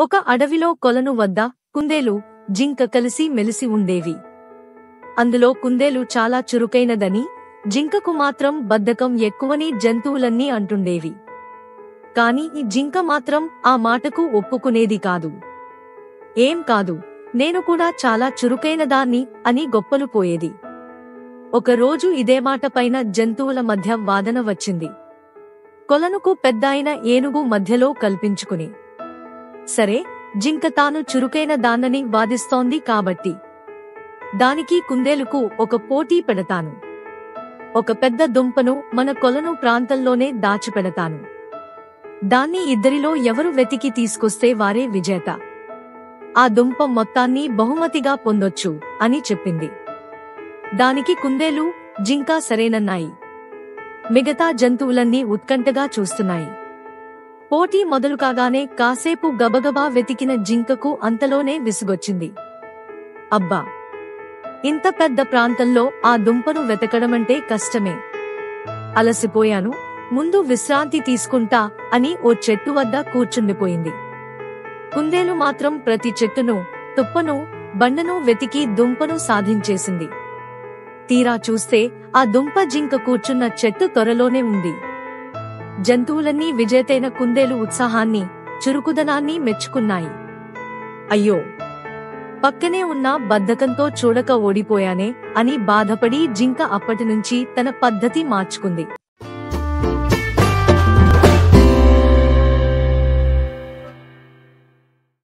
ఒక అడవిలో కొలను వద్ద కుందేలు, జింక కలిసి మెలిసి ఉండేవి. అందులో కుందేలు చాలా చురుకైనదని, జింకకు మాత్రం బద్ధకం ఎక్కువని జంతువులన్నీ అంటుండేవి. కాని ఈ జింక మాత్రం ఆ మాటకు ఒప్పుకునేది కాదు. ఏం కాదు, నేను కూడా చాలా చురుకైనదాన్ని అని గొప్పలు పోయేది. ఒకరోజు ఇదే మాట పైన జంతువుల మధ్య వాదన వచ్చింది. కొలనుకు పెద్దాయన ఏనుగు మధ్యలో కల్పించుకుని, సరే, జింక తాను చురుకైన దాన్నని వాదిస్తోంది కాబట్టి దానికి కుందేలుకు ఒక పోటీ పెడతాను. ఒక పెద్ద దుంపను మన కొలను ప్రాంతంలోనే దాచిపెడతాను. దాన్ని ఇద్దరిలో ఎవరు వెతికి తీసుకొస్తే వారే విజేత. ఆ దుంప మొత్తాన్ని బహుమతిగా పొందొచ్చు అని చెప్పింది. దానికి కుందేలు, జింక సరేనన్నాయి. మిగతా జంతువులన్నీ ఉత్కంఠగా చూస్తున్నాయి. పోటీ మొదలు కాగానే కాసేపు గబగబా వెతికిన జింకకు అంతలోనే విసుగొచ్చింది. అబ్బా, ఇంత పెద్ద ప్రాంతంలో ఆ దుంపను వెతకడమంటే కష్టమే. అలసిపోయాను, ముందు విశ్రాంతి తీసుకుంటా అని ఓ చెట్టు వద్ద కూర్చుండిపోయింది. కుందేలు మాత్రం ప్రతి చెట్టును, తుప్పను, బండను వెతికి దుంపను సాధించేసింది. తీరా చూస్తే ఆ దుంప జింక కూర్చున్న చెట్టు త్వరలోనే ఉంది. జంతువులన్నీ విజేతైన కుందేలు ఉత్సాహాన్ని, చురుకుదనాన్ని మెచ్చుకున్నాయి. అయ్యో, పక్కనే ఉన్న బద్ధకంతో చూడక ఓడిపోయానే అని బాధపడి జింక అప్పటినుంచి తన పద్ధతి మార్చుకుంది.